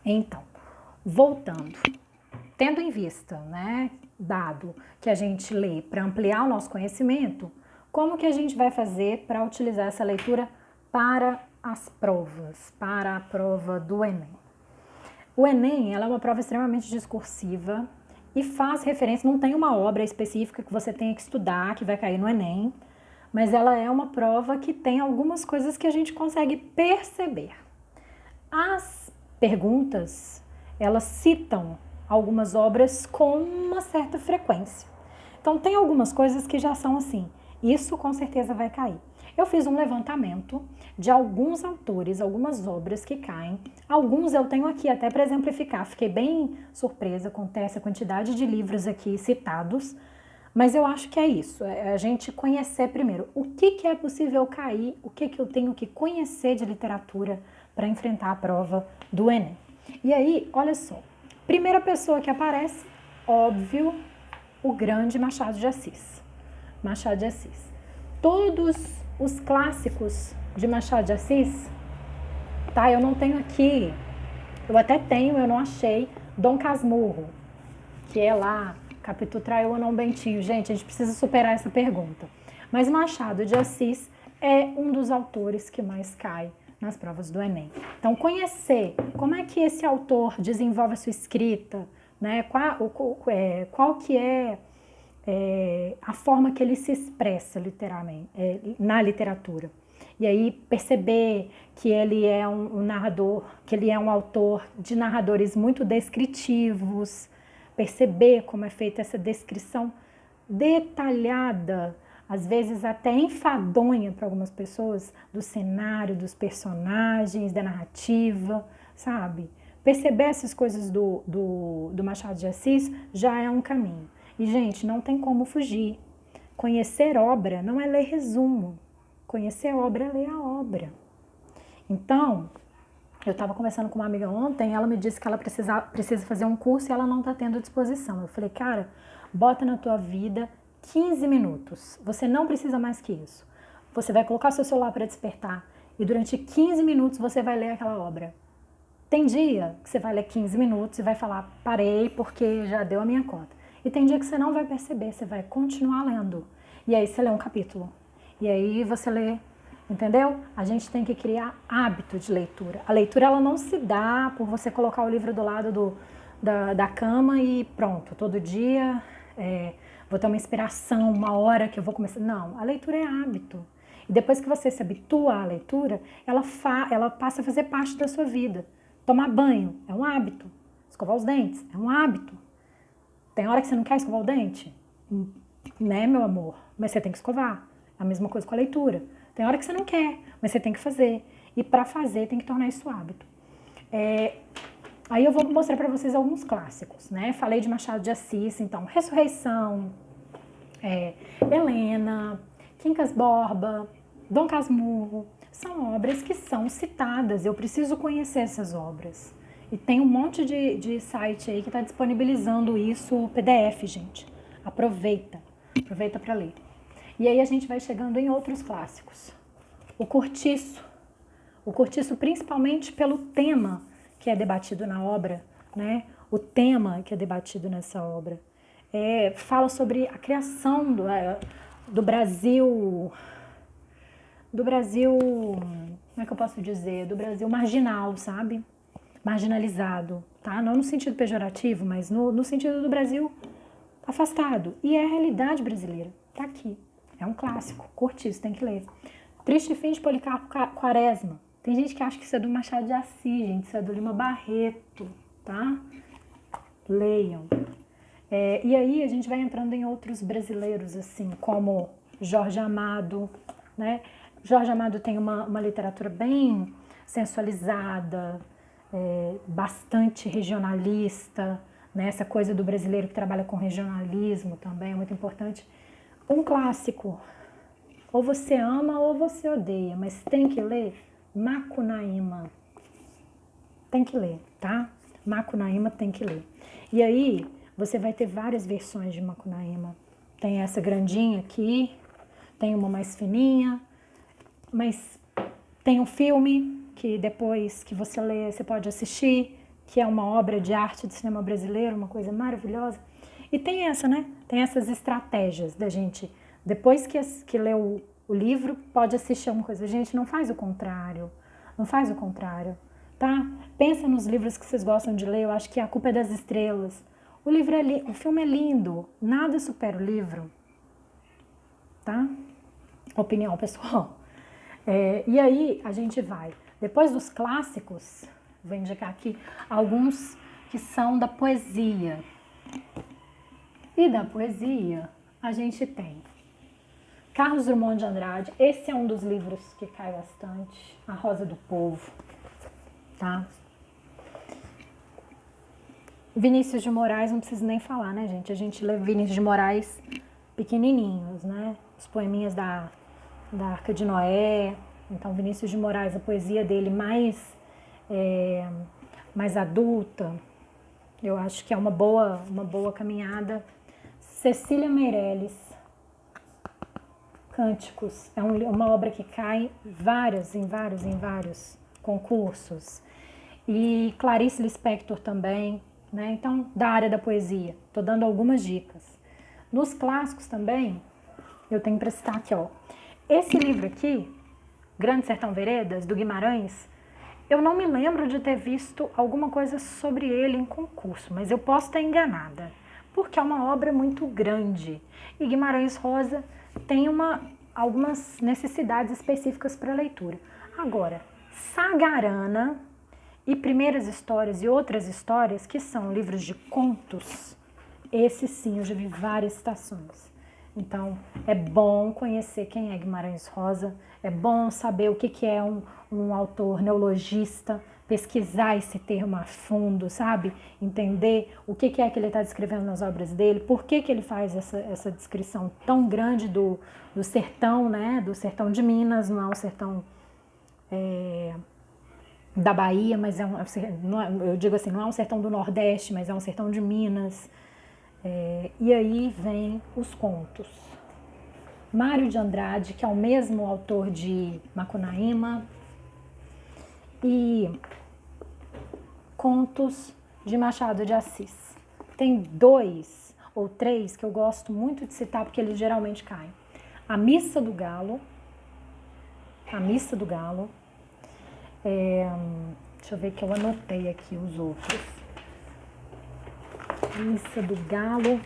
Então, voltando, tendo em vista, né, dado que a gente lê para ampliar o nosso conhecimento, como que a gente vai fazer para utilizar essa leitura para as provas, para a prova do Enem? O Enem, ela é uma prova extremamente discursiva e faz referência, não tem uma obra específica que você tenha que estudar, que vai cair no Enem, mas ela é uma prova que tem algumas coisas que a gente consegue perceber. As perguntas, elas citam algumas obras com uma certa frequência. Então, tem algumas coisas que já são assim, isso com certeza vai cair. Eu fiz um levantamento de alguns autores, algumas obras que caem. Alguns eu tenho aqui até para exemplificar. Fiquei bem surpresa com essa quantidade de livros aqui citados. Mas eu acho que é isso, é a gente conhecer primeiro o que é possível cair, o que eu tenho que conhecer de literatura para enfrentar a prova do Enem. E aí, olha só, primeira pessoa que aparece, óbvio, o grande Machado de Assis. Machado de Assis. Todos os clássicos de Machado de Assis, tá? Eu não tenho aqui, eu até tenho, eu não achei, Dom Casmurro, que é lá, Capitu traiu ou não Bentinho. Gente, a gente precisa superar essa pergunta. Mas Machado de Assis é um dos autores que mais cai nas provas do Enem. Então, conhecer como é que esse autor desenvolve a sua escrita, né? Qual que é a forma que ele se expressa literalmente na literatura. E aí perceber que ele é um narrador, que ele é um autor de narradores muito descritivos, perceber como é feita essa descrição detalhada, às vezes até enfadonha para algumas pessoas, do cenário, dos personagens, da narrativa, sabe? Perceber essas coisas do Machado de Assis já é um caminho. E, gente, não tem como fugir. Conhecer obra não é ler resumo. Conhecer obra é ler a obra. Então, eu estava conversando com uma amiga ontem, ela me disse que ela precisa fazer um curso e ela não está tendo disposição. Eu falei, cara, bota na tua vida 15 minutos. Você não precisa mais que isso. Você vai colocar seu celular para despertar e durante 15 minutos você vai ler aquela obra. Tem dia que você vai ler 15 minutos e vai falar, parei porque já deu a minha conta. E tem dia que você não vai perceber, você vai continuar lendo. E aí você lê um capítulo. E aí você lê, entendeu? A gente tem que criar hábito de leitura. A leitura, ela não se dá por você colocar o livro do lado da cama e pronto, todo dia vou ter uma inspiração, uma hora que eu vou começar. Não, a leitura é hábito. E depois que você se habitua à leitura, ela passa a fazer parte da sua vida. Tomar banho é um hábito. Escovar os dentes é um hábito. Tem hora que você não quer escovar o dente? Né, meu amor? Mas você tem que escovar. A mesma coisa com a leitura. Tem hora que você não quer, mas você tem que fazer. E para fazer, tem que tornar isso hábito. Aí eu vou mostrar para vocês alguns clássicos, né? Falei de Machado de Assis, então, Ressurreição, Helena, Quincas Borba, Dom Casmurro. São obras que são citadas. Eu preciso conhecer essas obras. E tem um monte de site aí que está disponibilizando isso, PDF, gente. Aproveita para ler. E aí a gente vai chegando em outros clássicos. O Cortiço principalmente pelo tema que é debatido na obra, né? O tema que é debatido nessa obra. Fala sobre a criação do Brasil, como é que eu posso dizer? Do Brasil marginal, sabe? Marginalizado, tá? Não no sentido pejorativo, mas no sentido do Brasil afastado. E é a realidade brasileira, tá aqui. É um clássico, Cortiço, tem que ler. Triste Fim de Policarpo Quaresma. Tem gente que acha que isso é do Machado de Assis, gente, isso é do Lima Barreto, tá? Leiam. E aí a gente vai entrando em outros brasileiros, assim, como Jorge Amado, né? Jorge Amado tem uma literatura bem sensualizada, bastante regionalista, né? Essa coisa do brasileiro que trabalha com regionalismo também é muito importante. Um clássico, ou você ama ou você odeia, mas tem que ler Macunaíma. Tem que ler, tá? Macunaíma tem que ler. E aí você vai ter várias versões de Macunaíma. Tem essa grandinha aqui, tem uma mais fininha, mas tem um filme que depois que você lê, você pode assistir, que é uma obra de arte de cinema brasileiro, uma coisa maravilhosa. E tem essa, né? Tem essas estratégias da gente, depois que lê o livro, pode assistir alguma coisa. Gente, não faz o contrário. Não faz o contrário, tá? Pensa nos livros que vocês gostam de ler. Eu acho que A Culpa é das Estrelas. O filme é lindo. Nada supera o livro, tá? Opinião pessoal. E aí a gente vai. Depois dos clássicos, vou indicar aqui alguns que são da poesia. E da poesia a gente tem Carlos Drummond de Andrade. Esse é um dos livros que cai bastante. A Rosa do Povo, tá? Vinícius de Moraes, não preciso nem falar, né, gente? A gente lê Vinícius de Moraes pequenininhos, né? Os poeminhas da Arca de Noé. Então, Vinícius de Moraes, a poesia dele mais adulta, eu acho que é uma boa caminhada. Cecília Meirelles, Cânticos, é uma obra que cai em vários concursos. E Clarice Lispector também, né? Então, da área da poesia, tô dando algumas dicas. Nos clássicos também, eu tenho para citar aqui, ó. Esse livro aqui, Grande Sertão Veredas, do Guimarães, eu não me lembro de ter visto alguma coisa sobre ele em concurso, mas eu posso estar enganada, porque é uma obra muito grande. E Guimarães Rosa tem algumas necessidades específicas para leitura. Agora, Sagarana e Primeiras Histórias e Outras Histórias, que são livros de contos, esse sim, eu já vi várias citações. Então, é bom conhecer quem é Guimarães Rosa, é bom saber o que é um autor neologista, pesquisar esse termo a fundo, sabe? Entender o que é que ele está descrevendo nas obras dele, por que ele faz essa descrição tão grande do sertão, né? Do sertão de Minas, não é o sertão da Bahia, mas eu digo assim, não é um sertão do Nordeste, mas é um sertão de Minas. E aí vem os contos. Mário de Andrade, que é o mesmo autor de Macunaíma, e contos de Machado de Assis. Tem 2 ou 3 que eu gosto muito de citar, porque eles geralmente caem. A Missa do Galo. Deixa eu ver que eu anotei aqui os outros. Missa do Galo.